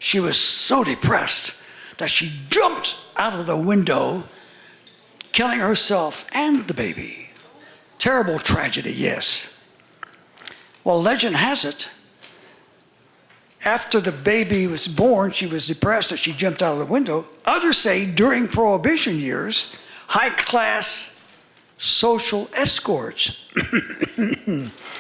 She was so depressed that she jumped out of the window, killing herself and the baby. Terrible tragedy, yes. Well, legend has it, after the baby was born, she was depressed that she jumped out of the window. Others say during Prohibition years, high-class social escorts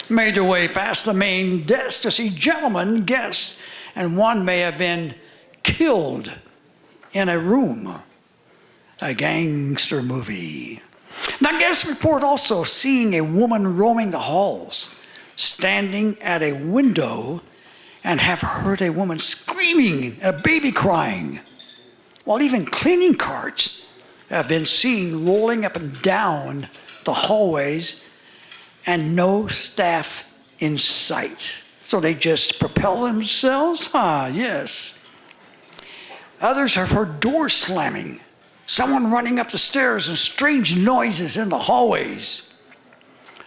made their way past the main desk to see gentlemen guests, and one may have been killed in a room. A gangster movie. Now, guests report also seeing a woman roaming the halls, standing at a window, and have heard a woman screaming, a baby crying. While even cleaning carts have been seen rolling up and down the hallways and no staff in sight. So they just propel themselves? Yes. Others have heard doors slamming, someone running up the stairs, and strange noises in the hallways.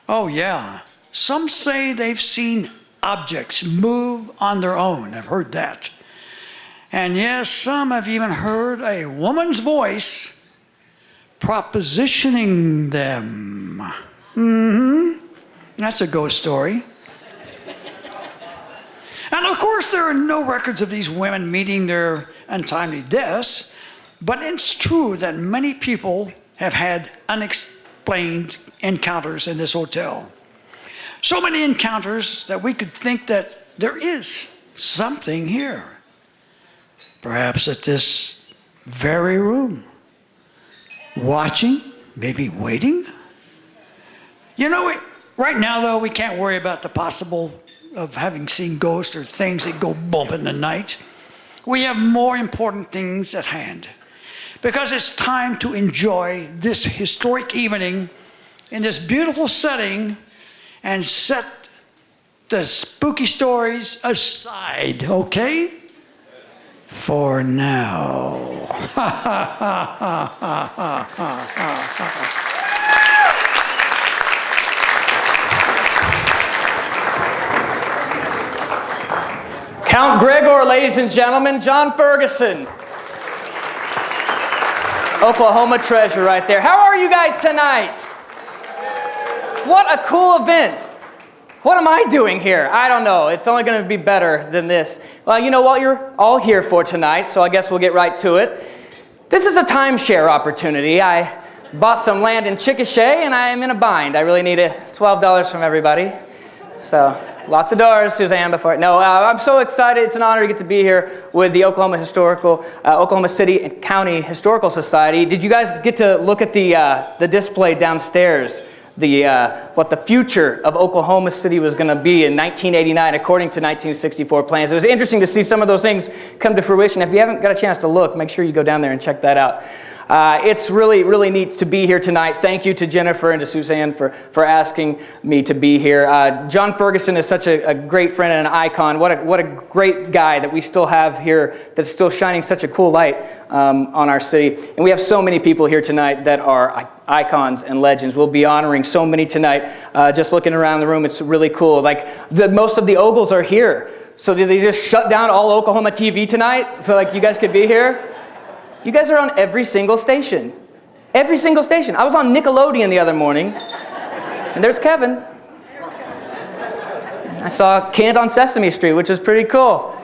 Oh yeah, some say they've seen objects move on their own. I've heard that. And yes, some have even heard a woman's voice propositioning them. That's a ghost story. And of course, there are no records of these women meeting their untimely deaths, but it's true that many people have had unexplained encounters in this hotel. So many encounters that we could think that there is something here. Perhaps at this very room. Watching, maybe waiting. You know, right now though, we can't worry about the possible of having seen ghosts or things that go bump in the night. We have more important things at hand. Because it's time to enjoy this historic evening in this beautiful setting and set the spooky stories aside, okay? For now. Count Gregor, ladies and gentlemen, John Ferguson. Oklahoma treasure right there. How are you guys tonight? What a cool event. What am I doing here? I don't know. It's only going to be better than this. Well, you know what you're all here for tonight, so I guess we'll get right to it. This is a timeshare opportunity. I bought some land in Chickasha, and I am in a bind. I really need $12 from everybody. So lock the doors, Suzanne, before... No, I'm so excited. It's an honor to get to be here with the Oklahoma City and County Historical Society. Did you guys get to look at the display downstairs? What the future of Oklahoma City was going to be in 1989 according to 1964 plans. It was interesting to see some of those things come to fruition. If you haven't got a chance to look, make sure you go down there and check that out. It's really, really neat to be here tonight. Thank you to Jennifer and to Suzanne for asking me to be here. John Ferguson is such a great friend and an icon. What a great guy that we still have here that's still shining such a cool light on our city. And we have so many people here tonight that are icons and legends. We'll be honoring so many tonight. Just looking around the room, it's really cool. Like most of the Ogles are here. So did they just shut down all Oklahoma TV tonight so like you guys could be here? You guys are on every single station. Every single station. I was on Nickelodeon the other morning, and there's Kevin. I saw Kent on Sesame Street, which is pretty cool.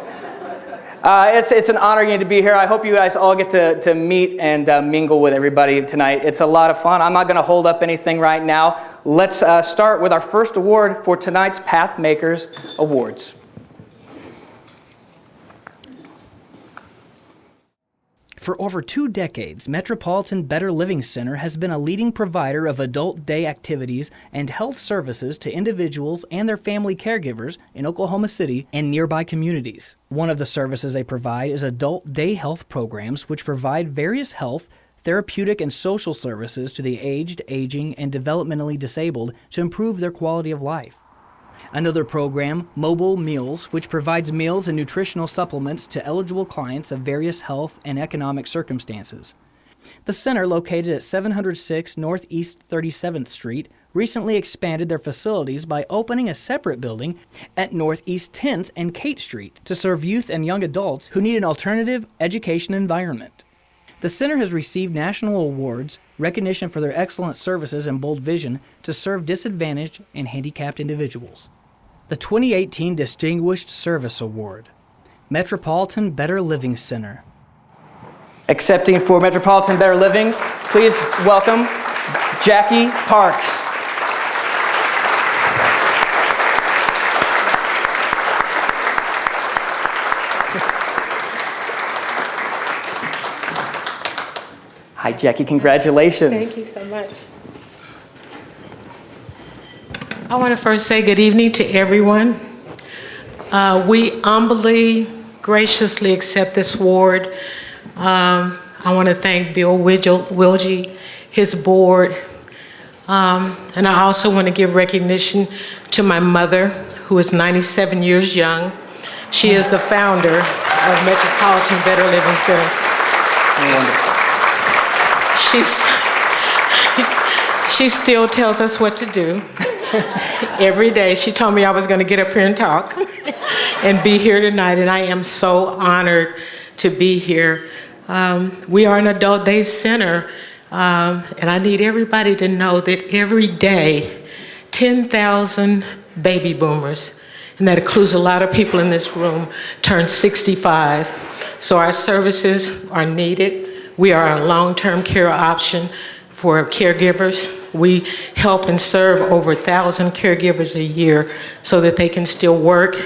It's an honor to be here. I hope you guys all get to meet and mingle with everybody tonight. It's a lot of fun. I'm not going to hold up anything right now. Let's start with our first award for tonight's Pathmakers Awards. For over 2 decades, Metropolitan Better Living Center has been a leading provider of adult day activities and health services to individuals and their family caregivers in Oklahoma City and nearby communities. One of the services they provide is adult day health programs, which provide various health, therapeutic, and social services to the aged, aging, and developmentally disabled to improve their quality of life. Another program, Mobile Meals, which provides meals and nutritional supplements to eligible clients of various health and economic circumstances. The center, located at 706 Northeast 37th Street, recently expanded their facilities by opening a separate building at Northeast 10th and Kate Street to serve youth and young adults who need an alternative education environment. The center has received national awards, recognition for their excellent services and bold vision to serve disadvantaged and handicapped individuals. The 2018 Distinguished Service Award, Metropolitan Better Living Center. Accepting for Metropolitan Better Living, please welcome Jackie Parks. Hi, Jackie. Congratulations. Thank you so much. I want to first say good evening to everyone. We humbly, graciously accept this award. I want to thank Bill Wilgie, his board, and I also want to give recognition to my mother, who is 97 years young. She is the founder of Metropolitan Better Living Center. Wonderful. She still tells us what to do. Every day she told me I was going to get up here and talk and be here tonight, and I am so honored to be here. We are an adult day center, and I need everybody to know that every day 10,000 baby boomers, and that includes a lot of people in this room, turn 65. So our services are needed. We are a long-term care option for caregivers. We help and serve over 1,000 caregivers a year so that they can still work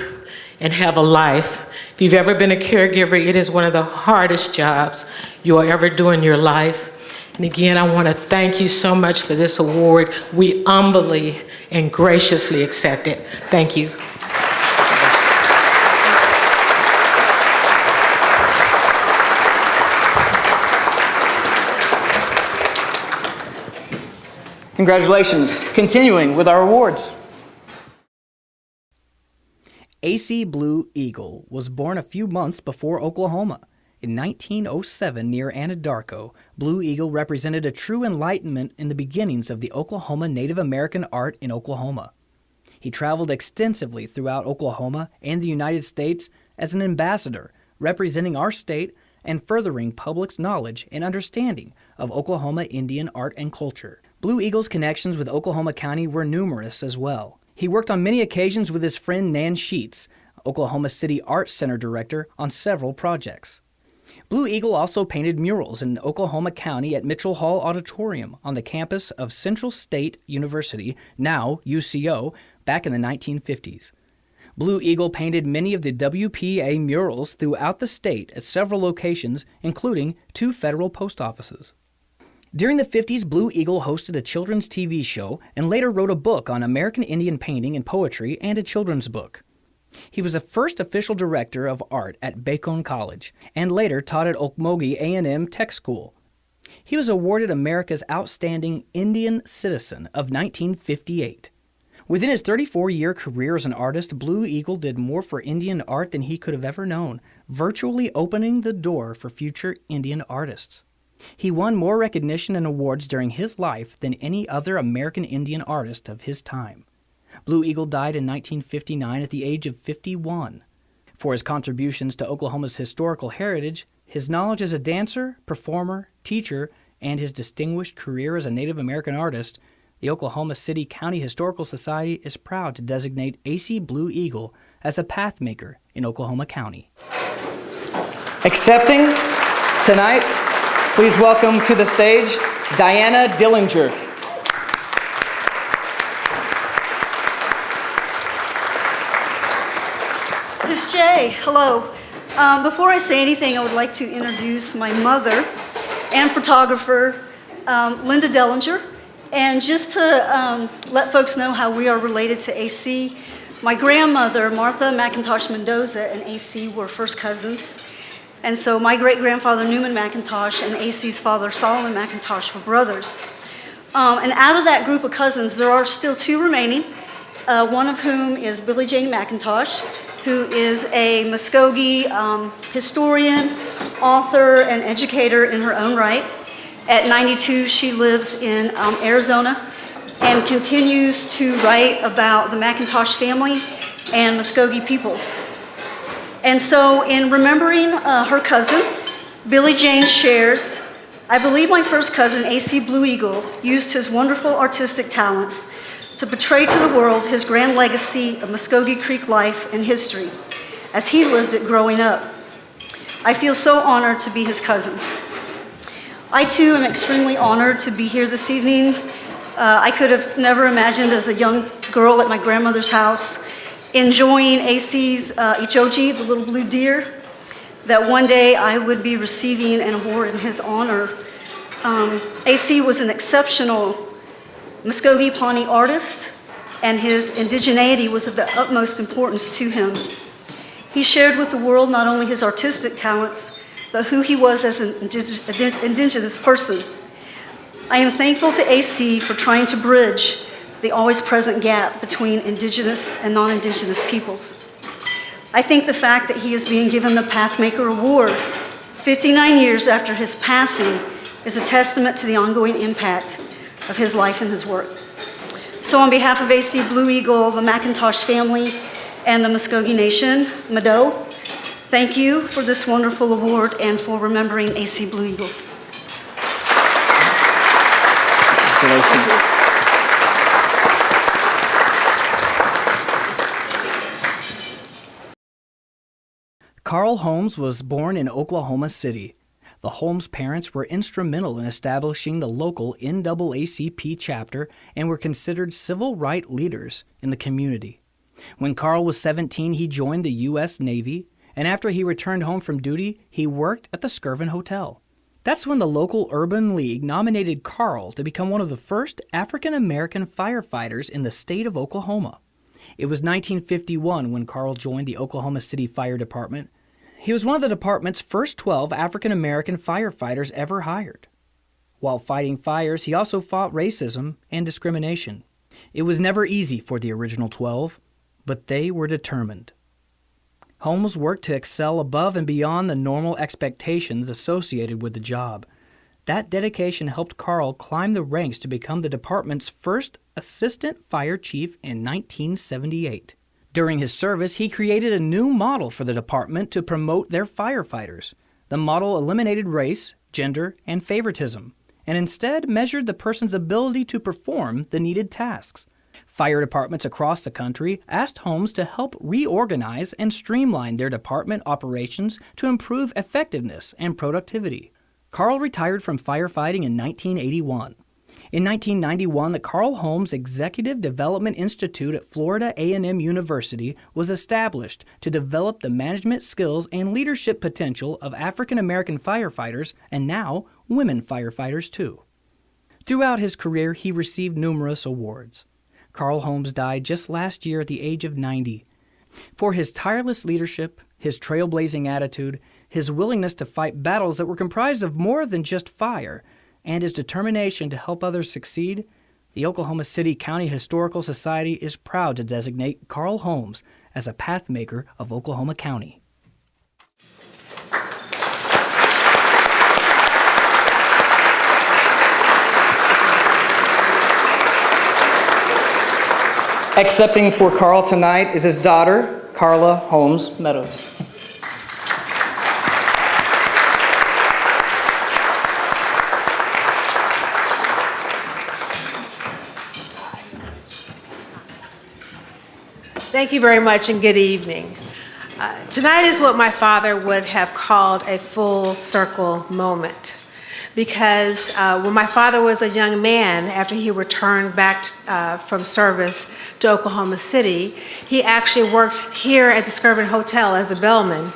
and have a life. If you've ever been a caregiver, it is one of the hardest jobs you'll ever do in your life. And again, I want to thank you so much for this award. We humbly and graciously accept it. Thank you. Congratulations. Continuing with our awards. A.C. Blue Eagle was born a few months before Oklahoma. In 1907, near Anadarko, Blue Eagle represented a true enlightenment in the beginnings of the Oklahoma Native American art in Oklahoma. He traveled extensively throughout Oklahoma and the United States as an ambassador, representing our state and furthering public's knowledge and understanding of Oklahoma Indian art and culture. Blue Eagle's connections with Oklahoma County were numerous as well. He worked on many occasions with his friend Nan Sheets, Oklahoma City Arts Center director, on several projects. Blue Eagle also painted murals in Oklahoma County at Mitchell Hall Auditorium on the campus of Central State University, now UCO, back in the 1950s. Blue Eagle painted many of the WPA murals throughout the state at several locations, including 2 federal post offices. During the 50s, Blue Eagle hosted a children's TV show and later wrote a book on American Indian painting and poetry and a children's book. He was the first official director of art at Bacone College and later taught at Okmulgee A&M Tech School. He was awarded America's Outstanding Indian Citizen of 1958. Within his 34-year career as an artist, Blue Eagle did more for Indian art than he could have ever known, virtually opening the door for future Indian artists. He won more recognition and awards during his life than any other American Indian artist of his time. Blue Eagle died in 1959 at the age of 51. For his contributions to Oklahoma's historical heritage, his knowledge as a dancer, performer, teacher, and his distinguished career as a Native American artist, the Oklahoma City County Historical Society is proud to designate A.C. Blue Eagle as a pathmaker in Oklahoma County. Accepting tonight, please welcome to the stage Diana Dillinger. Miss J, hello. Before I say anything, I would like to introduce my mother and photographer, Linda Dillinger. And just to let folks know how we are related to AC, my grandmother, Martha McIntosh Mendoza, and AC were first cousins. And so my great-grandfather, Newman McIntosh, and AC's father, Solomon McIntosh, were brothers. And out of that group of cousins, there are still 2 remaining, one of whom is Billie Jane McIntosh, who is a Muskogee historian, author, and educator in her own right. At 92, she lives in Arizona and continues to write about the McIntosh family and Muskogee peoples. And so in remembering her cousin, Billie Jane shares, "I believe my first cousin, A.C. Blue Eagle, used his wonderful artistic talents to portray to the world his grand legacy of Muskogee Creek life and history, as he lived it growing up. I feel so honored to be his cousin." I too am extremely honored to be here this evening. I could have never imagined as a young girl at my grandmother's house enjoying A.C.'s Ichoji, the little blue deer, that one day I would be receiving an award in his honor. A.C. was an exceptional Muskogee Pawnee artist, and his indigeneity was of the utmost importance to him. He shared with the world not only his artistic talents, but who he was as an indigenous person. I am thankful to A.C. for trying to bridge the always present gap between indigenous and non-indigenous peoples. I think the fact that he is being given the Pathmaker Award 59 years after his passing is a testament to the ongoing impact of his life and his work. So on behalf of A.C. Blue Eagle, the McIntosh family, and the Muskogee Nation, Meadows, thank you for this wonderful award and for remembering A.C. Blue Eagle. Congratulations. Carl Holmes was born in Oklahoma City. The Holmes parents were instrumental in establishing the local NAACP chapter and were considered civil rights leaders in the community. When Carl was 17, he joined the U.S. Navy, and after he returned home from duty, he worked at the Skirvin Hotel. That's when the local Urban League nominated Carl to become one of the first African-American firefighters in the state of Oklahoma. It was 1951 when Carl joined the Oklahoma City Fire Department. He was one of the department's first 12 African-American firefighters ever hired. While fighting fires, he also fought racism and discrimination. It was never easy for the original 12, but they were determined. Holmes worked to excel above and beyond the normal expectations associated with the job. That dedication helped Carl climb the ranks to become the department's first assistant fire chief in 1978. During his service, he created a new model for the department to promote their firefighters. The model eliminated race, gender, and favoritism, and instead measured the person's ability to perform the needed tasks. Fire departments across the country asked Holmes to help reorganize and streamline their department operations to improve effectiveness and productivity. Carl retired from firefighting in 1981. In 1991, the Carl Holmes Executive Development Institute at Florida A&M University was established to develop the management skills and leadership potential of African-American firefighters and now women firefighters too. Throughout his career, he received numerous awards. Carl Holmes died just last year at the age of 90. For his tireless leadership, his trailblazing attitude, his willingness to fight battles that were comprised of more than just fire, and his determination to help others succeed, the Oklahoma City County Historical Society is proud to designate Carl Holmes as a Pathmaker of Oklahoma County. Accepting for Carl tonight is his daughter, Carla Holmes Meadows. Thank you very much and good evening. Tonight is what my father would have called a full circle moment, because when my father was a young man, after he returned back from service to Oklahoma City, he actually worked here at the Skirvin Hotel as a bellman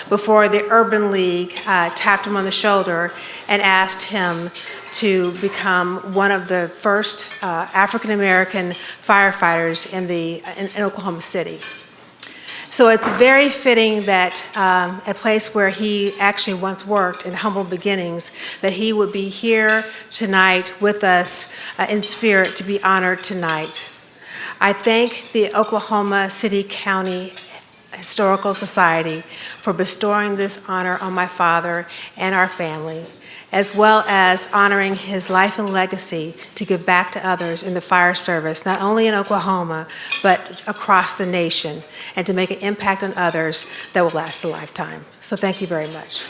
before the Urban League tapped him on the shoulder and asked him to become one of the first African-American firefighters in Oklahoma City. So it's very fitting that a place where he actually once worked in humble beginnings, that he would be here tonight with us in spirit to be honored tonight. I thank the Oklahoma City County Historical Society for bestowing this honor on my father and our family. as well as honoring his life and legacy to give back to others in the fire service, not only in Oklahoma, but across the nation, and to make an impact on others that will last a lifetime. So thank you very much.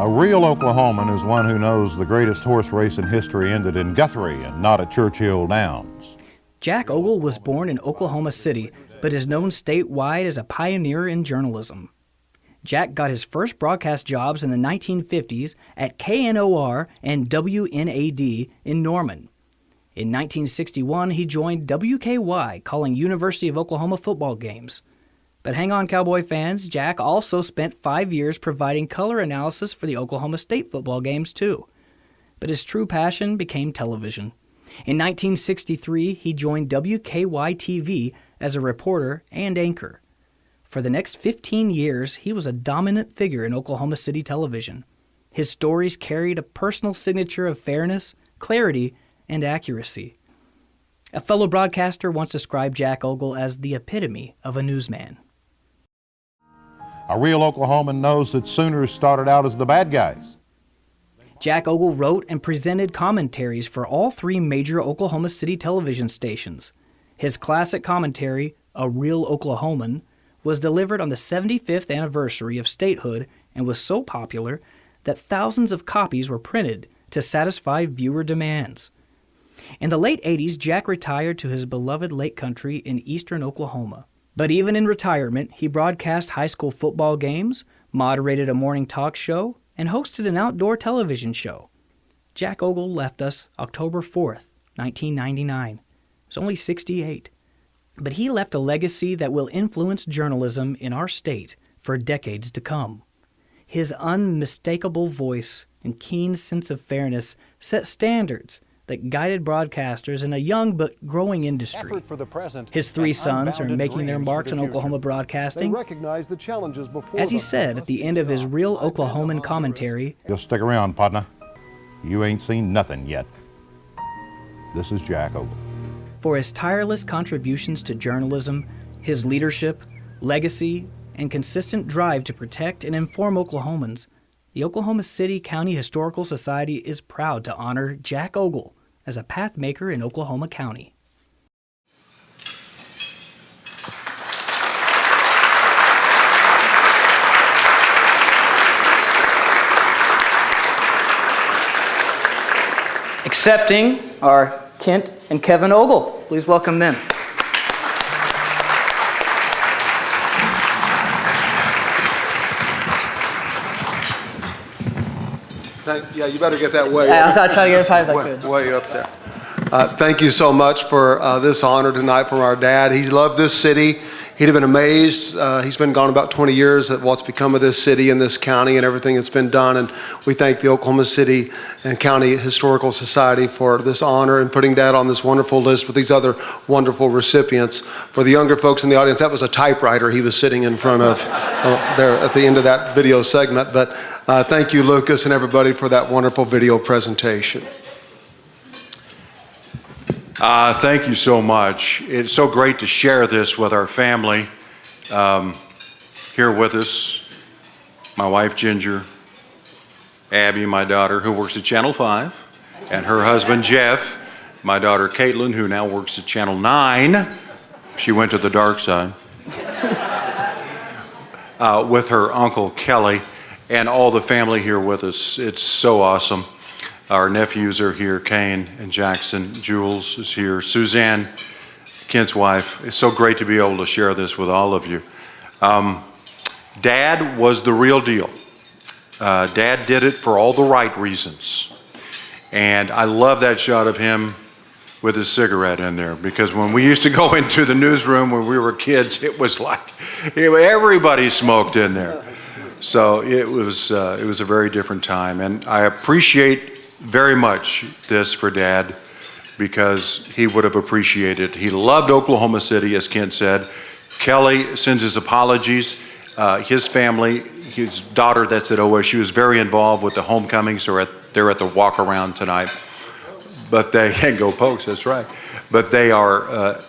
A real Oklahoman is one who knows the greatest horse race in history ended in Guthrie and not at Churchill Downs. Jack Ogle was born in Oklahoma City, but is known statewide as a pioneer in journalism. Jack got his first broadcast jobs in the 1950s at KNOR and WNAD in Norman. In 1961, he joined WKY, calling University of Oklahoma football games. But hang on, Cowboy fans, Jack also spent 5 years providing color analysis for the Oklahoma State football games, too. But his true passion became television. In 1963, he joined WKY-TV as a reporter and anchor. For the next 15 years, he was a dominant figure in Oklahoma City television. His stories carried a personal signature of fairness, clarity, and accuracy. A fellow broadcaster once described Jack Ogle as the epitome of a newsman. A real Oklahoman knows that Sooners started out as the bad guys. Jack Ogle wrote and presented commentaries for all 3 major Oklahoma City television stations. His classic commentary, A Real Oklahoman, was delivered on the 75th anniversary of statehood and was so popular that thousands of copies were printed to satisfy viewer demands. In the late 80s, Jack retired to his beloved Lake Country in eastern Oklahoma. But even in retirement, he broadcast high school football games, moderated a morning talk show, and hosted an outdoor television show. Jack Ogle left us October 4th, 1999. He was only 68. But he left a legacy that will influence journalism in our state for decades to come. His unmistakable voice and keen sense of fairness set standards that guided broadcasters in a young but growing industry. His 3 sons are making their marks in Oklahoma broadcasting. As he said at the end of his Real Oklahoman commentary, Just stick around, partner. You ain't seen nothing yet. This is Jack Ogle. for his tireless contributions to journalism, his leadership, legacy, and consistent drive to protect and inform Oklahomans, the Oklahoma City County Historical Society is proud to honor Jack Ogle as a pathmaker in Oklahoma County. Accepting are Kent and Kevin Ogle. Please welcome them. Yeah, you better get that way I was trying to get as high as I could. way up there. Thank you so much for this honor tonight from our dad. He loved this city. He'd have been amazed. He's been gone about 20 years at what's become of this city and this county and everything that's been done. And we thank the Oklahoma City and County Historical Society for this honor and putting Dad on this wonderful list with these other wonderful recipients. For the younger folks in the audience, that was a typewriter he was sitting in front of there at the end of that video segment. But thank you, Lucas, and everybody for that wonderful video presentation. Thank you so much. It's so great to share this with our family. Here with us, my wife Ginger, Abby, my daughter, who works at Channel 5, and her husband Jeff, my daughter Caitlin, who now works at Channel 9. She went to the dark side. With her uncle Kelly, and all the family here with us. It's so awesome. Our nephews are here, Kane and Jackson. Jules is here. Suzanne, Kent's wife. It's so great to be able to share this with all of you. Dad was the real deal. Dad did it for all the right reasons. And I love that shot of him with his cigarette in there, because when we used to go into the newsroom when we were kids, it was like everybody smoked in there. So it was a very different time. And I appreciate very much this for Dad, because he would have appreciated. He loved Oklahoma City, as Kent said. Kelly sends his apologies. His family his daughter that's at OSU is very involved with the homecomings. They're at the walk around tonight. But they can go Pokes, that's right. But they are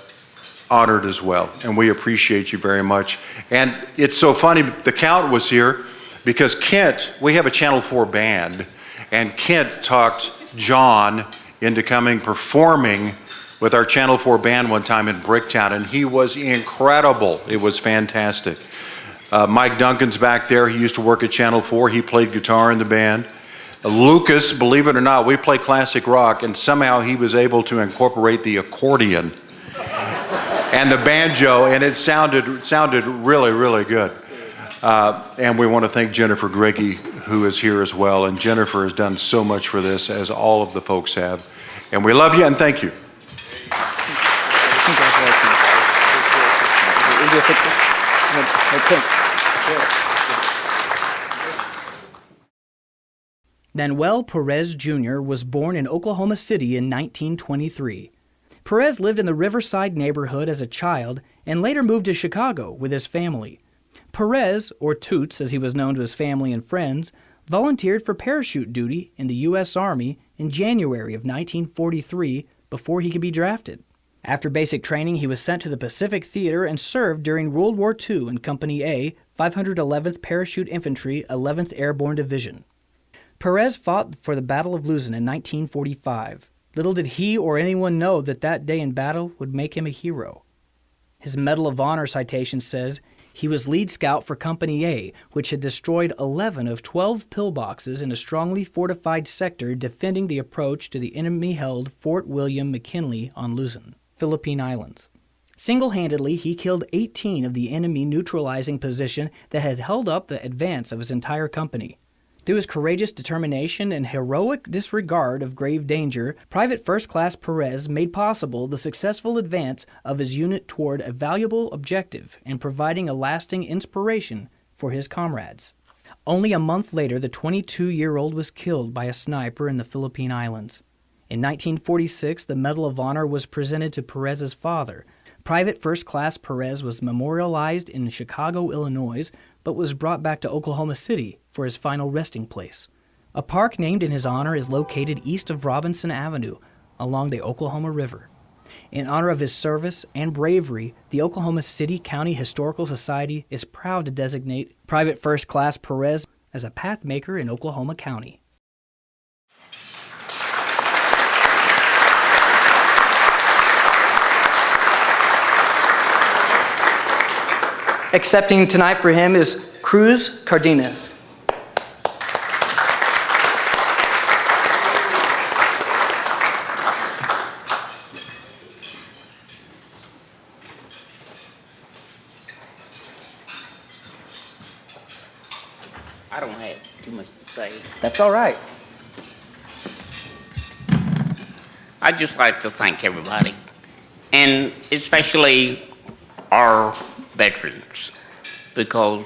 honored as well, and we appreciate you very much. And it's so funny, the Count was here because Kent, we have a Channel 4 band, and Kent talked John into performing with our Channel 4 band one time in Bricktown, and he was incredible. It was fantastic. Mike Duncan's back there. He used to work at Channel 4. He played guitar in the band. Lucas, believe it or not, we play classic rock, and somehow he was able to incorporate the accordion and the banjo, and it sounded really, really good. And we want to thank Jennifer Greggy, who is here as well. And Jennifer has done so much for this, as all of the folks have. And we love you and thank you. Manuel Perez Jr. was born in Oklahoma City in 1923. Perez lived in the Riverside neighborhood as a child and later moved to Chicago with his family. Perez, or Toots as he was known to his family and friends, volunteered for parachute duty in the U.S. Army in January of 1943 before he could be drafted. After basic training, he was sent to the Pacific Theater and served during World War II in Company A, 511th Parachute Infantry, 11th Airborne Division. Perez fought for the Battle of Luzon in 1945. Little did he or anyone know that that day in battle would make him a hero. His Medal of Honor citation says he was lead scout for Company A, which had destroyed 11 of 12 pillboxes in a strongly fortified sector defending the approach to the enemy-held Fort William McKinley on Luzon, Philippine Islands. Single-handedly, he killed 18 of the enemy neutralizing position that had held up the advance of his entire company. Through his courageous determination and heroic disregard of grave danger, Private First Class Perez made possible the successful advance of his unit toward a valuable objective and providing a lasting inspiration for his comrades. Only a month later, the 22-year-old was killed by a sniper in the Philippine Islands. In 1946, the Medal of Honor was presented to Perez's father. Private First Class Perez was memorialized in Chicago, Illinois, but was brought back to Oklahoma City for his final resting place. A park named in his honor is located east of Robinson Avenue, along the Oklahoma River. In honor of his service and bravery, the Oklahoma City County Historical Society is proud to designate Private First Class Perez as a pathmaker in Oklahoma County. Accepting tonight for him is Cruz Cardenas. I don't have too much to say. That's all right. I'd just like to thank everybody, and especially our veterans, because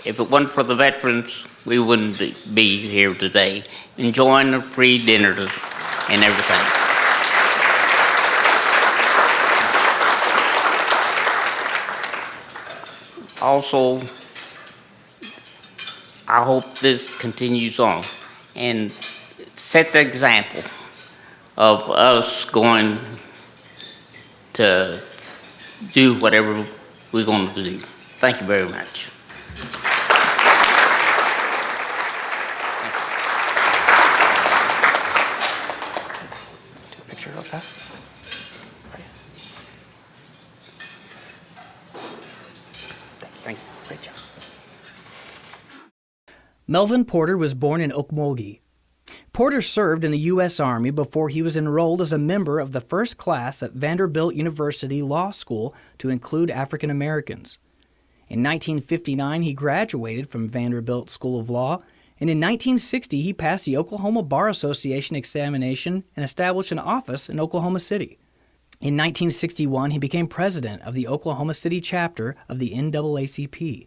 if it wasn't for the veterans, we wouldn't be here today enjoying the free dinner and everything. Also, I hope this continues on and set the example of us going to do whatever we're going to do. Thank you very much. Take a picture real fast. Thank you. Great job. Melvin Porter was born in Okmulgee. Porter served in the U.S. Army before he was enrolled as a member of the first class at Vanderbilt University Law School to include African Americans. In 1959, he graduated from Vanderbilt School of Law, and in 1960, he passed the Oklahoma Bar Association examination and established an office in Oklahoma City. In 1961, he became president of the Oklahoma City chapter of the NAACP.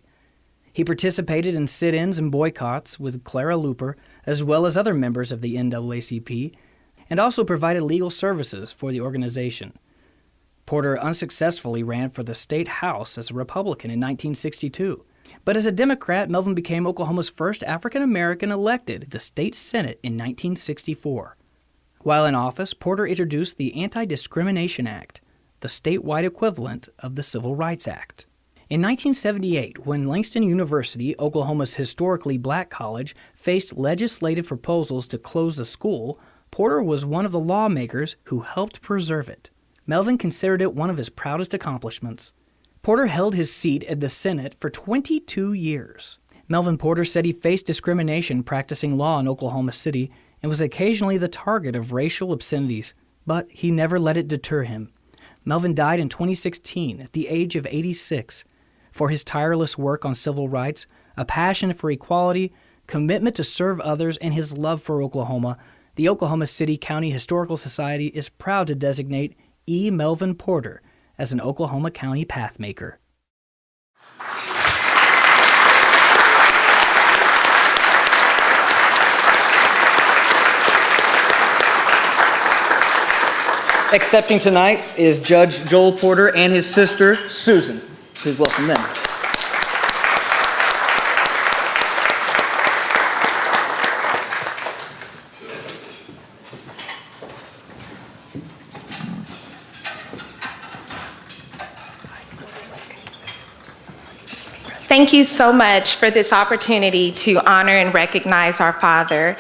He participated in sit-ins and boycotts with Clara Luper, as well as other members of the NAACP, and also provided legal services for the organization. Porter unsuccessfully ran for the state house as a Republican in 1962. But as a Democrat, Melvin became Oklahoma's first African American elected to the state Senate in 1964. While in office, Porter introduced the Anti-Discrimination Act, the statewide equivalent of the Civil Rights Act. In 1978, when Langston University, Oklahoma's historically black college, faced legislative proposals to close the school, Porter was one of the lawmakers who helped preserve it. Melvin considered it one of his proudest accomplishments. Porter held his seat at the Senate for 22 years. Melvin Porter said he faced discrimination practicing law in Oklahoma City and was occasionally the target of racial obscenities, but he never let it deter him. Melvin died in 2016 at the age of 86. For his tireless work on civil rights, a passion for equality, commitment to serve others, and his love for Oklahoma, the Oklahoma City County Historical Society is proud to designate E. Melvin Porter as an Oklahoma County Pathmaker. Accepting tonight is Judge Joel Porter and his sister, Susan. Please welcome them. Thank you so much for this opportunity to honor and recognize our father.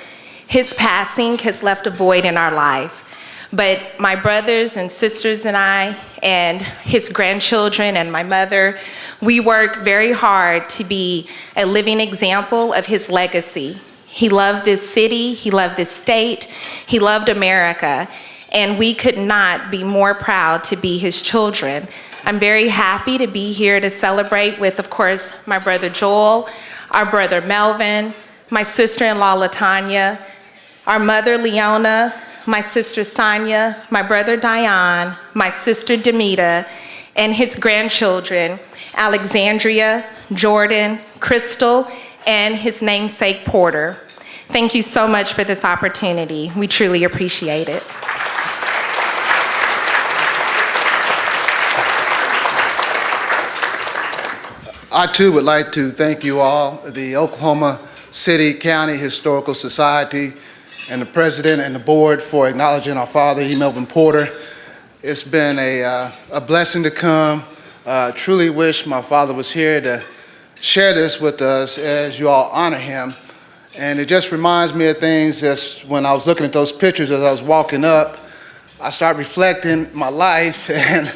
His passing has left a void in our life, but my brothers and sisters and I, and his grandchildren and my mother, we work very hard to be a living example of his legacy. He loved this city, he loved this state, he loved America, and we could not be more proud to be his children. I'm very happy to be here to celebrate with, of course, my brother Joel, our brother Melvin, my sister-in-law LaTanya, our mother Leona, my sister Sonia, my brother Dion, my sister Demita, and his grandchildren, Alexandria, Jordan, Crystal, and his namesake Porter. Thank you so much for this opportunity. We truly appreciate it. I too would like to thank you all, the Oklahoma City County Historical Society and the president and the board for acknowledging our father, E. Melvin Porter. It's been a blessing to come. Truly wish my father was here to share this with us as you all honor him. And it just reminds me of things as when I was looking at those pictures as I was walking up, I started reflecting my life, and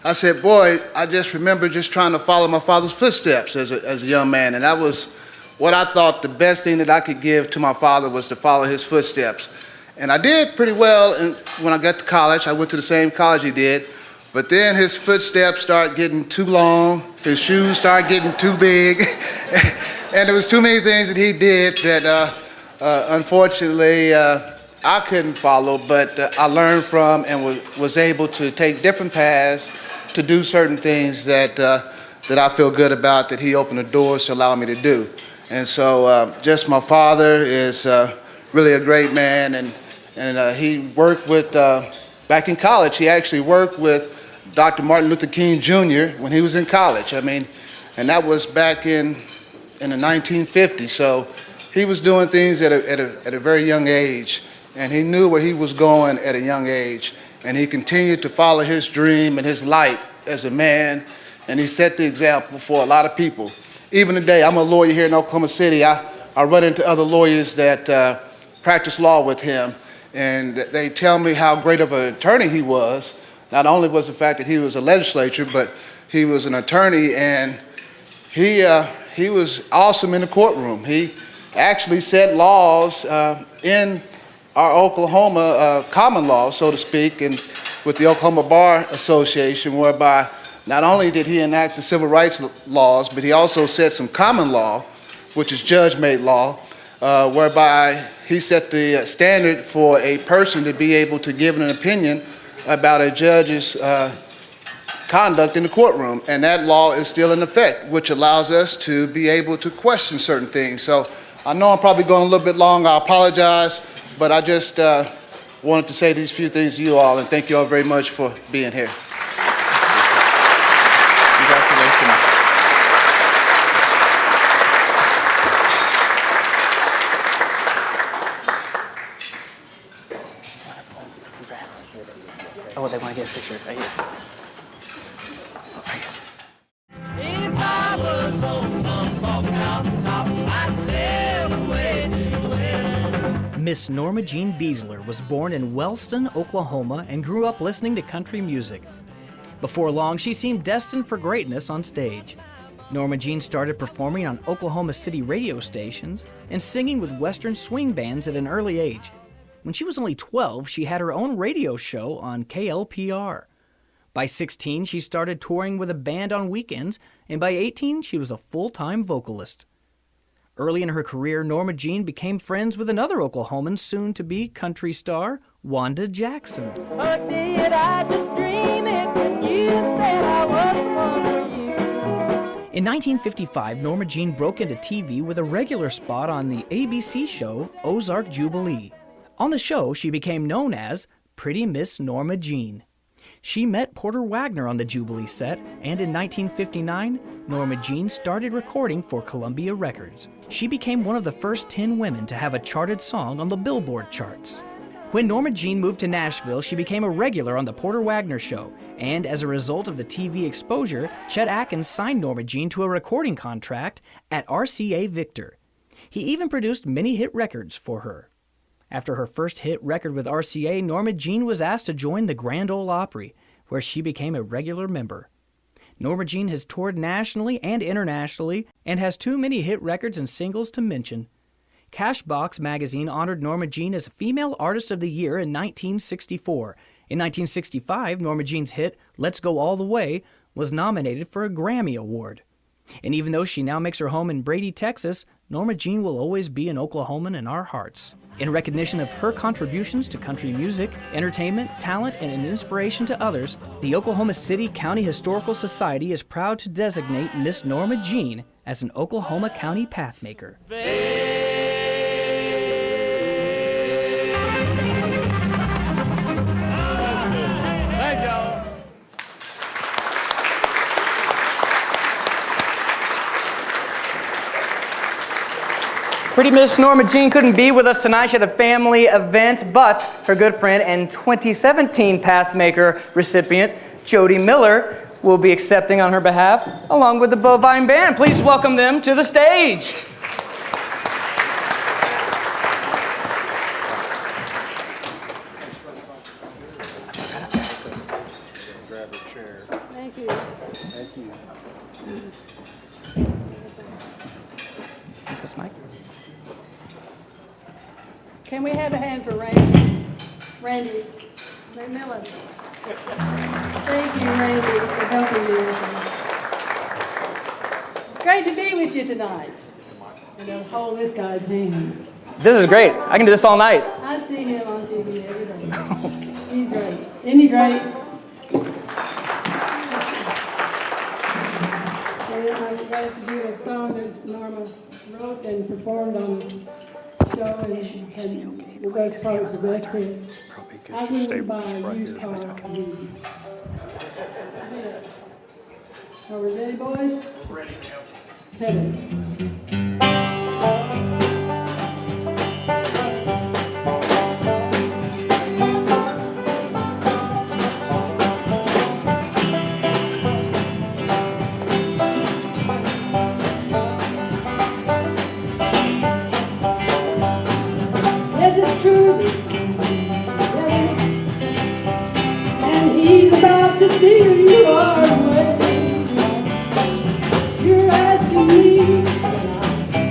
I said, boy, I just remember just trying to follow my father's footsteps as a young man, and that was what I thought the best thing that I could give to my father was to follow his footsteps. And I did pretty well when I got to college. I went to the same college he did, but then his footsteps started getting too long, his shoes started getting too big, and there was too many things that he did that unfortunately I couldn't follow, but I learned from and was able to take different paths to do certain things that I feel good about, that he opened the doors to allow me to do. And so just my father is really a great man, and he worked with, back in college, he actually worked with Dr. Martin Luther King Jr. when he was in college. I mean, and that was back in the 1950s. So he was doing things at a very young age, and he knew where he was going at a young age. And he continued to follow his dream and his light as a man, and he set the example for a lot of people. Even today, I'm a lawyer here in Oklahoma City. I run into other lawyers that practice law with him, and they tell me how great of an attorney he was. Not only was the fact that he was a legislator, but he was an attorney, and he was awesome in the courtroom. He actually set laws in our Oklahoma common law, so to speak, and with the Oklahoma Bar Association, whereby not only did he enact the civil rights laws, but he also set some common law, which is judge-made law, whereby he set the standard for a person to be able to give an opinion about a judge's conduct in the courtroom. And that law is still in effect, which allows us to be able to question certain things. So I know I'm probably going a little bit long. I apologize. But I just wanted to say these few things to you all, and thank you all very much for being here. Congratulations. Oh, they want to get a picture. Right here. Oh, right here. If I was on some falling mountaintop, I'd sail away to heaven. Miss Norma Jeane Beasler was born in Wellston, Oklahoma, and grew up listening to country music. Before long, she seemed destined for greatness on stage. Norma Jeane started performing on Oklahoma City radio stations and singing with Western swing bands at an early age. When she was only 12, she had her own radio show on KLPR. By 16, she started touring with a band on weekends, and by 18, she was a full-time vocalist. Early in her career, Norma Jeane became friends with another Oklahoman, soon-to-be country star, Wanda Jackson. Or did I just dream it when you said I was the one for you? In 1955, Norma Jeane broke into TV with a regular spot on the ABC show Ozark Jubilee. On the show, she became known as Pretty Miss Norma Jeane. She met Porter Wagoner on the Jubilee set, and in 1959, Norma Jeane started recording for Columbia Records. She became one of the first 10 women to have a charted song on the Billboard charts. When Norma Jeane moved to Nashville, she became a regular on the Porter Wagoner show, and as a result of the TV exposure, Chet Atkins signed Norma Jeane to a recording contract at RCA Victor. He even produced many hit records for her. After her first hit record with RCA, Norma Jeane was asked to join the Grand Ole Opry, where she became a regular member. Norma Jeane has toured nationally and internationally and has too many hit records and singles to mention. Cashbox magazine honored Norma Jeane as Female Artist of the Year in 1964. In 1965, Norma Jeane's hit, Let's Go All the Way, was nominated for a Grammy Award. And even though she now makes her home in Brady, Texas, Norma Jeane will always be an Oklahoman in our hearts. In recognition of her contributions to country music, entertainment, talent, and an inspiration to others, the Oklahoma City County Historical Society is proud to designate Miss Norma Jeane as an Oklahoma County Pathmaker. Pretty Miss Norma Jeane couldn't be with us tonight. She had a family event, but her good friend and 2017 Pathmaker recipient, Jody Miller, will be accepting on her behalf, along with the Bovine Band. Please welcome them to the stage. Grab a chair. Thank you. Thank you. Get this mic. Can we have a hand for Randy? Randy Macmillan. Thank you, Randy, for helping me. Great to be with you tonight. And I'll hold this guy's hand. This is great. I can do this all night. I see him on TV every day. He's great. Isn't he great? And I'm glad to do a song that Norma wrote and performed on the show, and we'll go as far as the best hit. I wouldn't buy a used car. Are we ready, boys? Ready, Hit it. Yes, it's true. And he's about to steal you away. You're asking me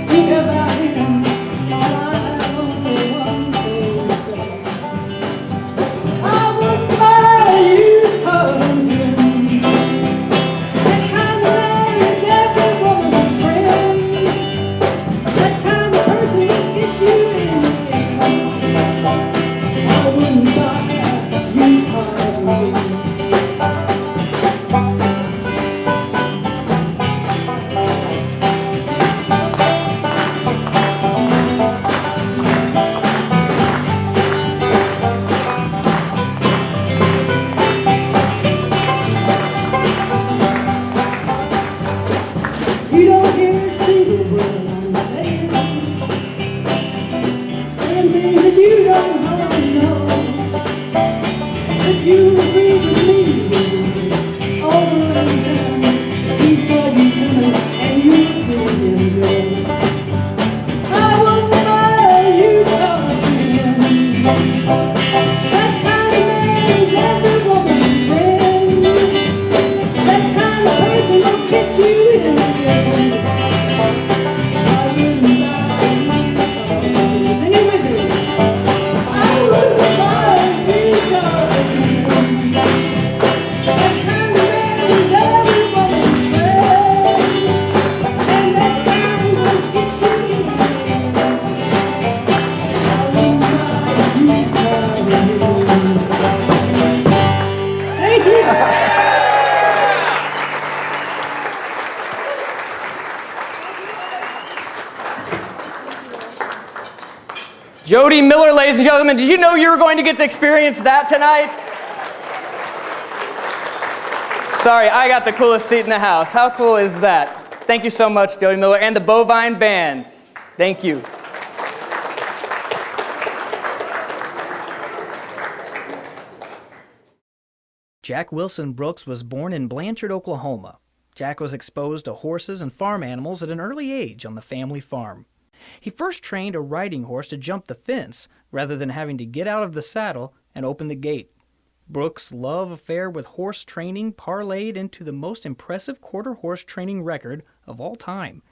think about him. I have only one thing to say. I wouldn't buy a used car from him. That kind of man is every woman's friend. That kind of person gets you in. I wouldn't buy a used car from him. You don't hear a single word I'm saying. Saying things that you don't know. The Jody Miller, ladies and gentlemen, did you know you were going to get to experience that tonight? Sorry, I got the coolest seat in the house. How cool is that? Thank you so much, Jody Miller, and the Bovine Band. Thank you. Jack Wilson Brooks was born in Blanchard, Oklahoma. Jack was exposed to horses and farm animals at an early age on the family farm. He first trained a riding horse to jump the fence rather than having to get out of the saddle and open the gate. Brooks' love affair with horse training parlayed into the most impressive quarter horse training record of all time.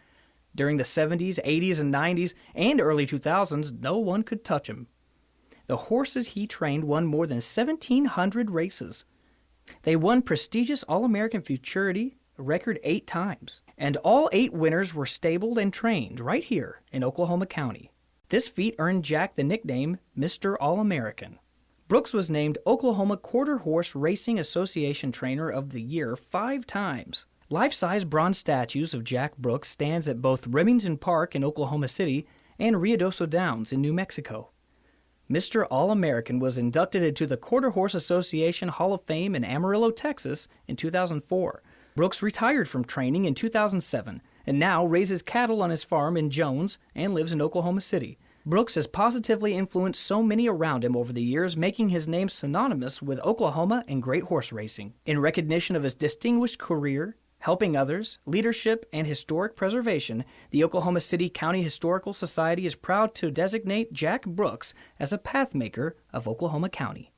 During the 70s, 80s, and 90s, and early 2000s, no one could touch him. The horses he trained won more than 1,700 races. They won prestigious All-American Futurity a record 8 times, and all 8 winners were stabled and trained right here in Oklahoma County. This feat earned Jack the nickname Mr. All-American. Brooks was named Oklahoma Quarter Horse Racing Association Trainer of the Year 5 times. Life-size bronze statues of Jack Brooks stands at both Remington Park in Oklahoma City and Ruidoso Downs in New Mexico. Mr. All-American was inducted into the Quarter Horse Association Hall of Fame in Amarillo, Texas in 2004. Brooks retired from training in 2007 and now raises cattle on his farm in Jones and lives in Oklahoma City. Brooks has positively influenced so many around him over the years, making his name synonymous with Oklahoma and great horse racing. In recognition of his distinguished career, helping others, leadership, and historic preservation, the Oklahoma City County Historical Society is proud to designate Jack Brooks as a pathmaker of Oklahoma County.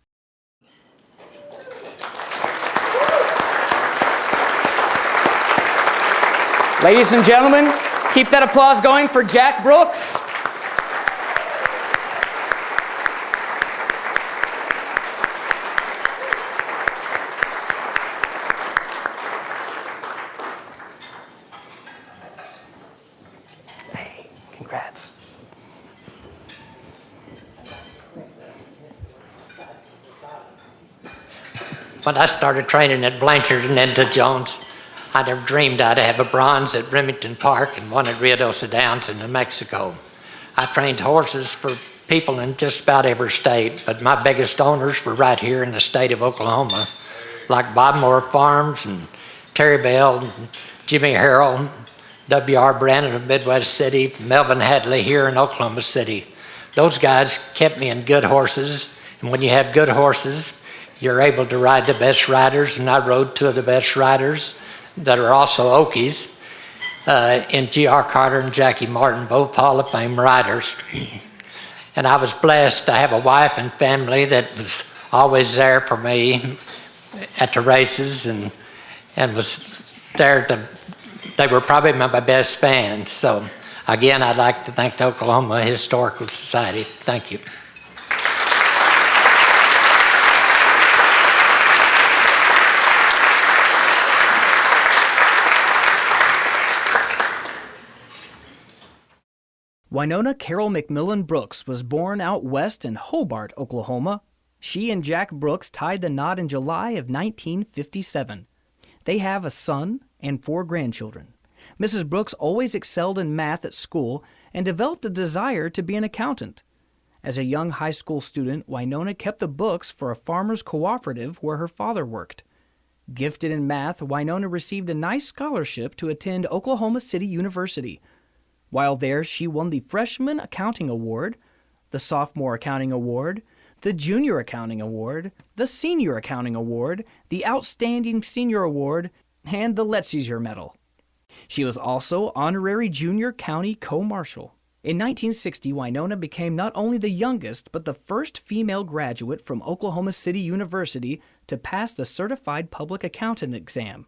Ladies and gentlemen, keep that applause going for Jack Brooks. Hey, congrats. When I started training at Blanchard and then to Jones, I never dreamed I'd have a bronze at Remington Park and one at Ruidoso Downs in New Mexico. I trained horses for people in just about every state, but my biggest owners were right here in the state of Oklahoma, like Bob Moore Farms and Terry Bell, and Jimmy Harrell, W.R. Brandon of Midwest City, Melvin Hadley here in Oklahoma City. Those guys kept me in good horses, and when you have good horses, you're able to ride the best riders, and I rode 2 of the best riders that are also Okies, in G.R. Carter and Jackie Martin, both Hall of Fame riders. And I was blessed to have a wife and family that was always there for me at the races and was there they were probably my best fans. So again, I'd like to thank the Oklahoma Historical Society. Thank you. Wynonna Carol Macmillan Brooks was born out west in Hobart, Oklahoma. She and Jack Brooks tied the knot in July of 1957. They have a son and 4 grandchildren. Mrs. Brooks always excelled in math at school and developed a desire to be an accountant. As a young high school student, Wynonna kept the books for a farmers' cooperative where her father worked. Gifted in math, Wynonna received a nice scholarship to attend Oklahoma City University. While there, she won the Freshman Accounting Award, the Sophomore Accounting Award, the Junior Accounting Award, the Senior Accounting Award, the Outstanding Senior Award, and the Letzier Medal. She was also Honorary Junior County Co-Marshal. In 1960, Wynonna became not only the youngest, but the first female graduate from Oklahoma City University to pass the Certified Public Accountant exam.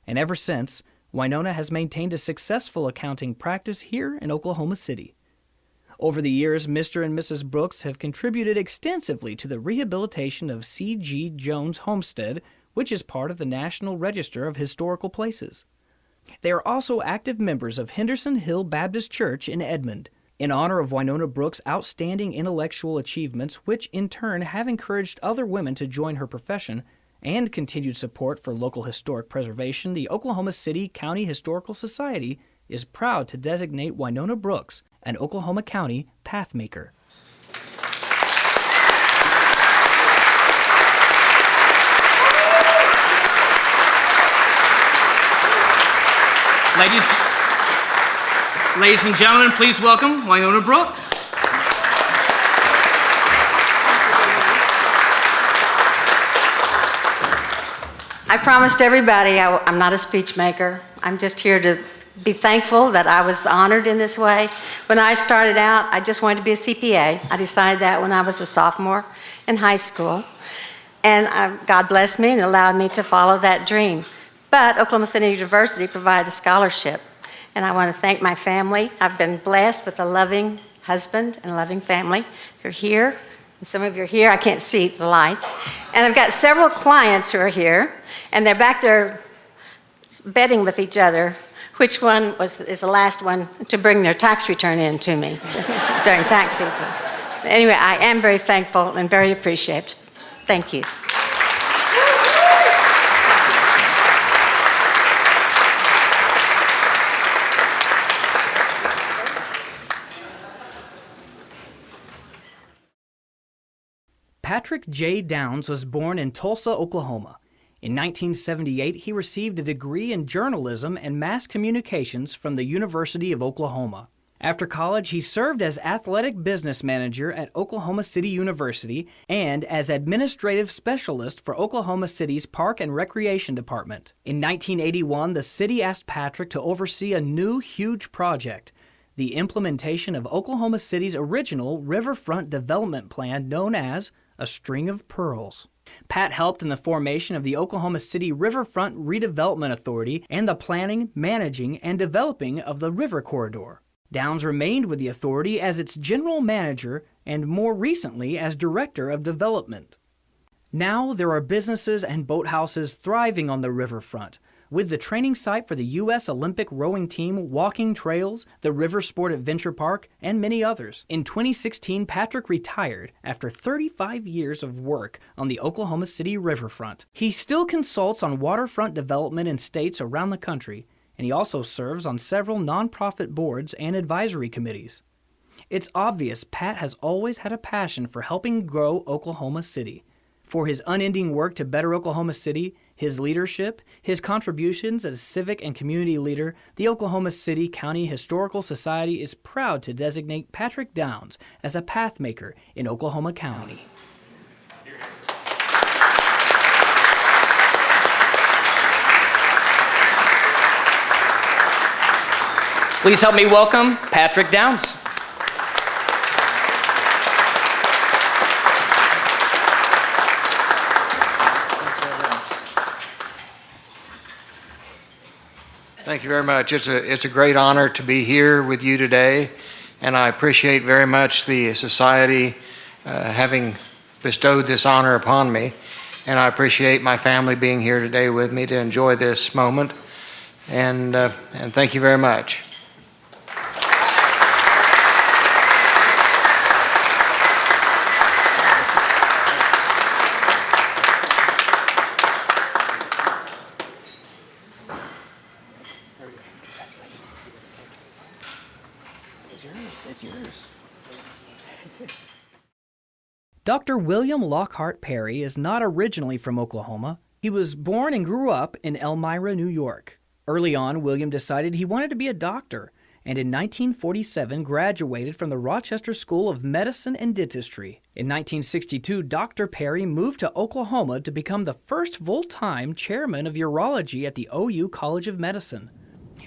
And ever since, Wynonna has maintained a successful accounting practice here in Oklahoma City. Over the years, Mr. and Mrs. Brooks have contributed extensively to the rehabilitation of C.G. Jones Homestead, which is part of the National Register of Historical Places. They are also active members of Henderson Hill Baptist Church in Edmond, in honor of Winona Brooks' outstanding intellectual achievements, which in turn have encouraged other women to join her profession, and continued support for local historic preservation. The Oklahoma City County Historical Society is proud to designate Winona Brooks an Oklahoma County Pathmaker. Ladies and gentlemen, please welcome Winona Brooks. I promised everybody I'm not a speech maker. I'm just here to be thankful that I was honored in this way. When I started out, I just wanted to be a CPA. I decided that when I was a sophomore in high school. And God blessed me and allowed me to follow that dream. But Oklahoma City University provided a scholarship. And I want to thank my family. I've been blessed with a loving husband and a loving family. You're here, and some of you are here. I can't see the lights. And I've got several clients who are here, and they're back there betting with each other which one is the last one to bring their tax return in to me during tax season. Anyway, I am very thankful and very appreciative. Thank you. Patrick J. Downs was born in Tulsa, Oklahoma. In 1978, he received a degree in journalism and mass communications from the University of Oklahoma. After college, he served as athletic business manager at Oklahoma City University and as administrative specialist for Oklahoma City's Park and Recreation Department. In 1981, the city asked Patrick to oversee a new, huge project, the implementation of Oklahoma City's original riverfront development plan known as A String of Pearls. Pat helped in the formation of the Oklahoma City Riverfront Redevelopment Authority and the planning, managing, and developing of the river corridor. Downs remained with the authority as its general manager and more recently as director of development. Now there are businesses and boathouses thriving on the riverfront, with the training site for the U.S. Olympic rowing team, walking trails, the River Sport Adventure Park, and many others. In 2016, Patrick retired after 35 years of work on the Oklahoma City riverfront. He still consults on waterfront development in states around the country, and he also serves on several nonprofit boards and advisory committees. It's obvious Pat has always had a passion for helping grow Oklahoma City. For his unending work to better Oklahoma City, his leadership, his contributions as civic and community leader, the Oklahoma City County Historical Society is proud to designate Patrick Downs as a pathmaker in Oklahoma County. Please help me welcome Patrick Downs. Thank you very much. It's a great honor to be here with you today, and I appreciate very much the society having bestowed this honor upon me, and I appreciate my family being here today with me to enjoy this moment, and thank you very much. Dr. William Lockhart Perry is not originally from Oklahoma. He was born and grew up in Elmira, New York. Early on, William decided he wanted to be a doctor, and in 1947 graduated from the Rochester School of Medicine and Dentistry. In 1962, Dr. Perry moved to Oklahoma to become the first full-time chairman of urology at the OU College of Medicine.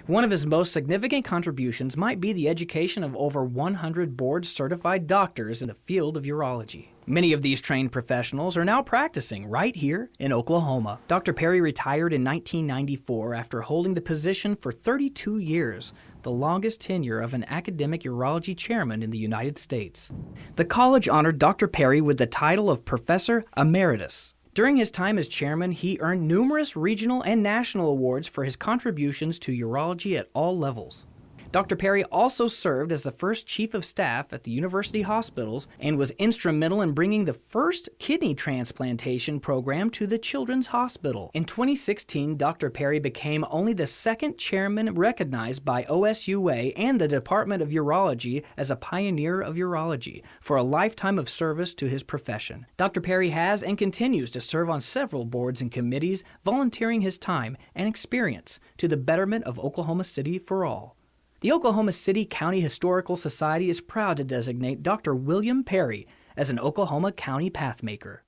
One of his most significant contributions might be the education of over 100 board-certified doctors in the field of urology. Many of these trained professionals are now practicing right here in Oklahoma. Dr. Perry retired in 1994 after holding the position for 32 years, the longest tenure of an academic urology chairman in the United States. The college honored Dr. Perry with the title of Professor Emeritus. During his time as chairman, he earned numerous regional and national awards for his contributions to urology at all levels. Dr. Perry also served as the first chief of staff at the university hospitals and was instrumental in bringing the first kidney transplantation program to the Children's Hospital. In 2016, Dr. Perry became only the second chairman recognized by OSUA and the Department of Urology as a pioneer of urology for a lifetime of service to his profession. Dr. Perry has and continues to serve on several boards and committees, volunteering his time and experience to the betterment of Oklahoma City for all. The Oklahoma City County Historical Society is proud to designate Dr. William Perry as an Oklahoma County Pathmaker.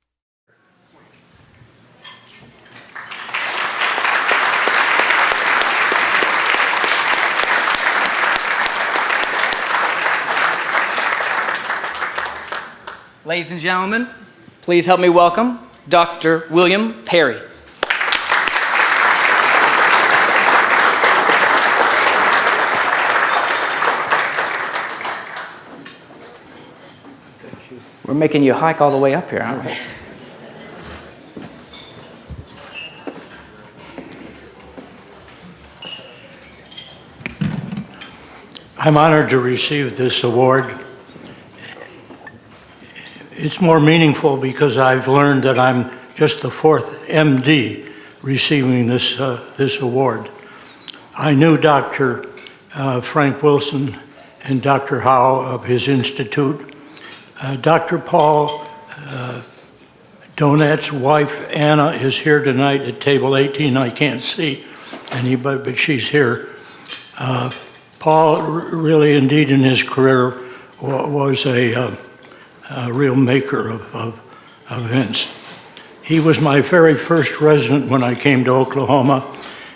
Ladies and gentlemen, please help me welcome Dr. William Perry. We're making you hike all the way up here, aren't we? I'm honored to receive this award. It's more meaningful because I've learned that I'm just the fourth MD receiving this award. I knew Dr. Frank Wilson and Dr. Howe of his institute. Dr. Paul Donat's wife, Anna, is here tonight at table 18. I can't see anybody, but she's here. Paul really, indeed, in his career was a real maker of events. He was my very first resident when I came to Oklahoma,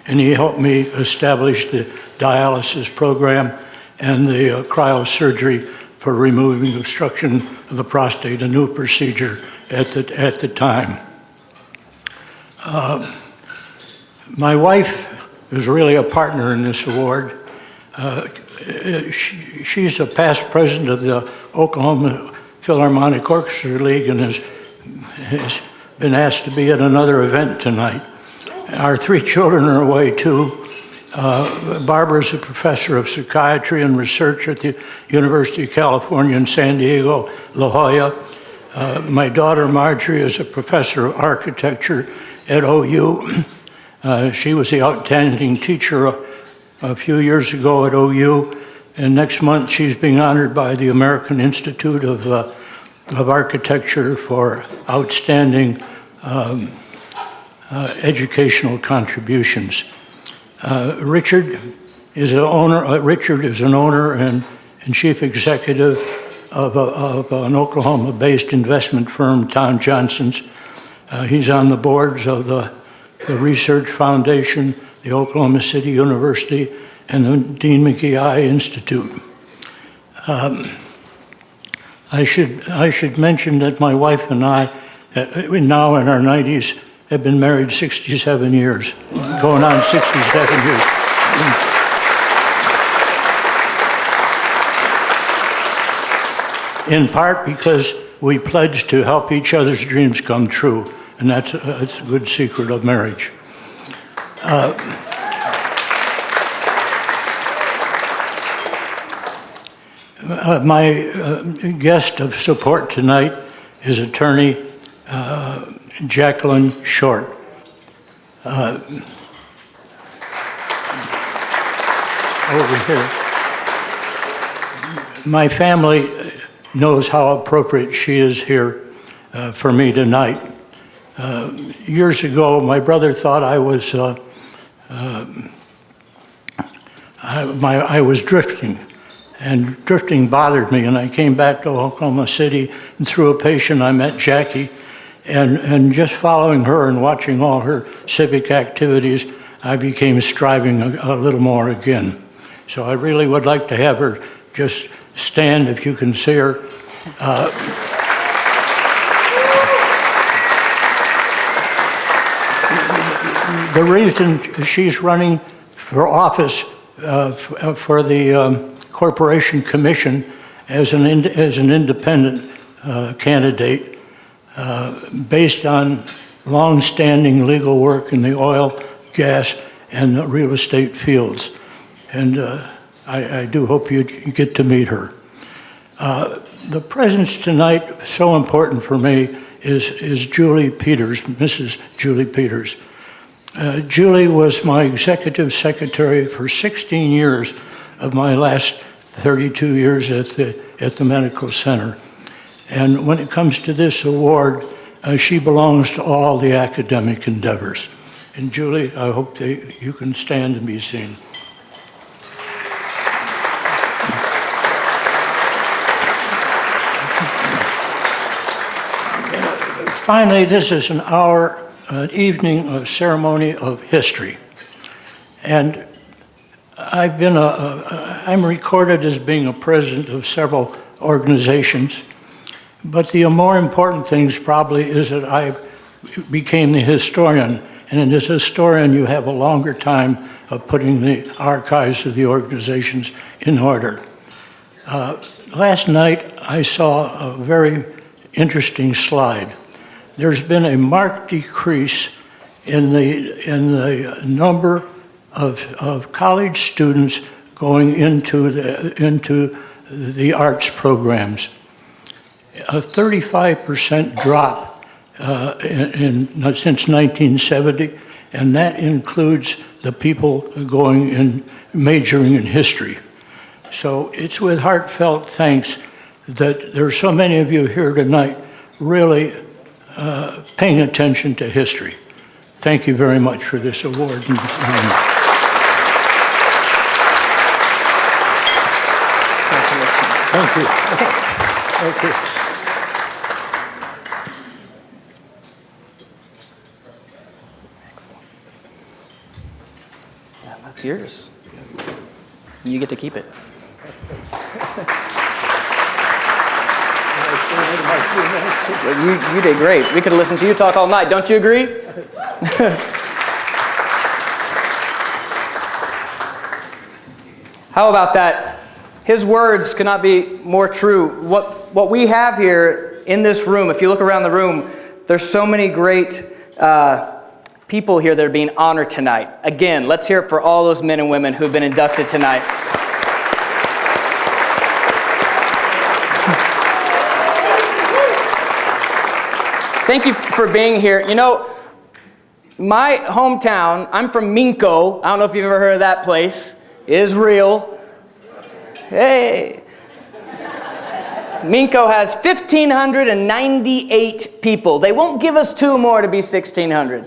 and he helped me establish the dialysis program and the cryosurgery for removing obstruction of the prostate, a new procedure at the time. My wife is really a partner in this award. She's a past president of the Oklahoma Philharmonic Orchestra League and has been asked to be at another event tonight. Our three children are away too. Barbara's a professor of psychiatry and research at the University of California in San Diego, La Jolla. My daughter Marjorie is a professor of architecture at OU. She was the outstanding teacher a few years ago at OU, and next month she's being honored by the American Institute of Architecture for outstanding educational contributions. Richard is an owner and chief executive of an Oklahoma-based investment firm, Tom Johnson's. He's on the boards of the Research Foundation, the Oklahoma City University, and the Dean McGee Institute. I should mention that my wife and I, now in our 90s, have been married 67 years, going on 67 years. In part because we pledged to help each other's dreams come true, and that's a good secret of marriage. My guest of support tonight is attorney Jacqueline Short. Over here. My family knows how appropriate she is here for me tonight. Years ago, my brother thought I I was drifting, and drifting bothered me, and I came back to Oklahoma City, and through a patient I met Jackie, and just following her and watching all her civic activities, I became striving a little more again. So I really would like to have her just stand, if you can see her. The reason she's running for office for the Corporation Commission as an independent candidate based on long-standing legal work in the oil, gas, and the real estate fields. And I do hope you get to meet her. The presence tonight, so important for me, is Julie Peters, Mrs. Julie Peters. Julie was my executive secretary for 16 years of my last 32 years at the medical center. And when it comes to this award, she belongs to all the academic endeavors. And Julie, I hope that you can stand and be seen. Finally, this is an evening ceremony of history. And I'm recorded as being a president of several organizations, but the more important things probably is that I became the historian. And as a historian, you have a longer time of putting the archives of the organizations in order. Last night, I saw a very interesting slide. There's been a marked decrease in the number of college students going into the arts programs. A 35% drop since 1970, and that includes the people majoring in history. So it's with heartfelt thanks that there are so many of you here tonight really paying attention to history. Thank you very much for this award. Thank you. Thank you. Yeah, that's yours. You get to keep it. You did great. We could have listened to you talk all night. Don't you agree? How about that? His words could not be more true. What we have here in this room, if you look around the room, there's so many great people here that are being honored tonight. Again, let's hear it for all those men and women who've been inducted tonight. Thank you for being here. You know, my hometown, I'm from Minko. I don't know if you've ever heard of that place. Israel. Hey. Minko has 1,598 people. They won't give us 2 more to be 1,600.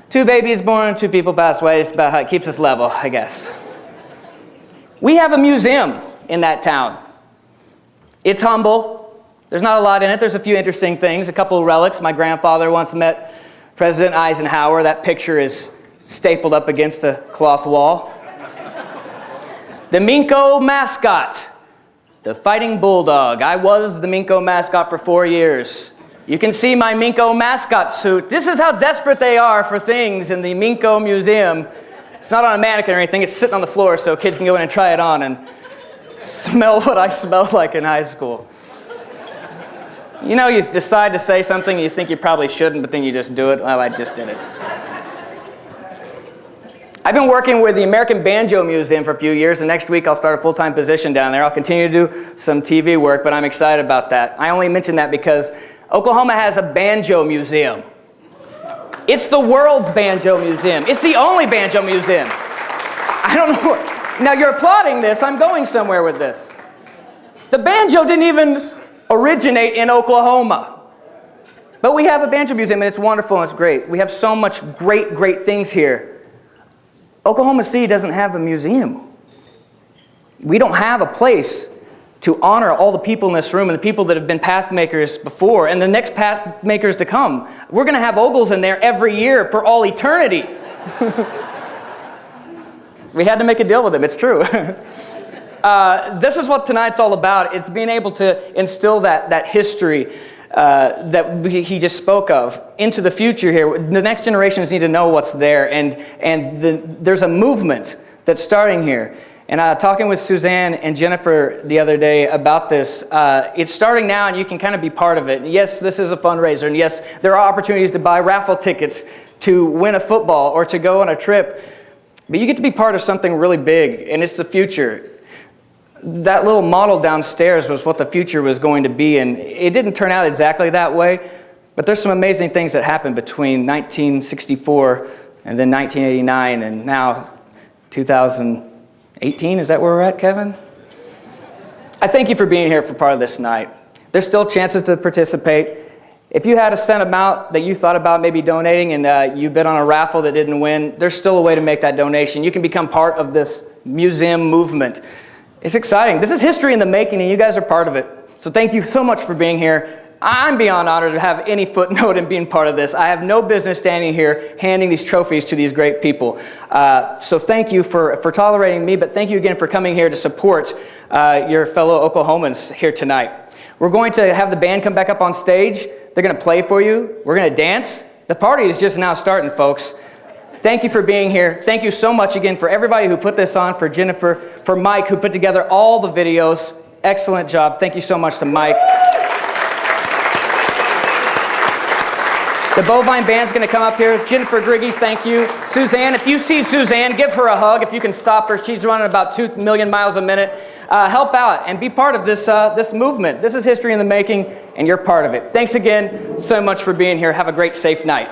2 babies born, 2 people passed away. It's about how it keeps us level, I guess. We have a museum in that town. It's humble. There's not a lot in it. There's a few interesting things, a couple of relics. My grandfather once met President Eisenhower. That picture is stapled up against a cloth wall. The Minko Mascot, the fighting bulldog. I was the Minko Mascot for 4 years. You can see my Minko Mascot suit. This is how desperate they are for things in the Minko Museum. It's not on a mannequin or anything. It's sitting on the floor so kids can go in and try it on and smell what I smelled like in high school. You know, you decide to say something and you think you probably shouldn't, but then you just do it. Well, I just did it. I've been working with the American Banjo Museum for a few years, and next week I'll start a full-time position down there. I'll continue to do some TV work, but I'm excited about that. I only mention that because Oklahoma has a banjo museum. It's the world's banjo museum. It's the only banjo museum. I don't know. Now you're applauding this. I'm going somewhere with this. The banjo didn't even originate in Oklahoma. But we have a banjo museum, and it's wonderful and it's great. We have so much great things here. Oklahoma City doesn't have a museum. We don't have a place to honor all the people in this room and the people that have been path makers before and the next path makers to come. We're going to have Ogles in there every year for all eternity. We had to make a deal with them. It's true. This is what tonight's all about. It's being able to instill that history that he just spoke of into the future here. The next generations need to know what's there, and there's a movement that's starting here. And talking with Suzanne and Jennifer the other day about this, it's starting now and you can kind of be part of it. And yes, this is a fundraiser, and yes, there are opportunities to buy raffle tickets to win a football or to go on a trip. But you get to be part of something really big, and it's the future. That little model downstairs was what the future was going to be, and it didn't turn out exactly that way, but there's some amazing things that happened between 1964 and then 1989 and now 2018. Is that where we're at, Kevin? I thank you for being here for part of this night. There's still chances to participate. If you had a set amount that you thought about maybe donating and you bid on a raffle that didn't win, there's still a way to make that donation. You can become part of this museum movement. It's exciting. This is history in the making, and you guys are part of it. So thank you so much for being here. I'm beyond honored to have any footnote in being part of this. I have no business standing here handing these trophies to these great people. So thank you for tolerating me, but thank you again for coming here to support your fellow Oklahomans here tonight. We're going to have the band come back up on stage. They're going to play for you. We're going to dance. The party is just now starting, folks. Thank you for being here. Thank you so much again for everybody who put this on, for Jennifer, for Mike, who put together all the videos. Excellent job. Thank you so much to Mike. The Bovine Band's going to come up here. Jennifer Griggy, thank you. Suzanne, if you see Suzanne, give her a hug. If you can stop her, she's running about 2 million miles a minute. Help out and be part of this movement. This is history in the making, and you're part of it. Thanks again so much for being here. Have a great, safe night.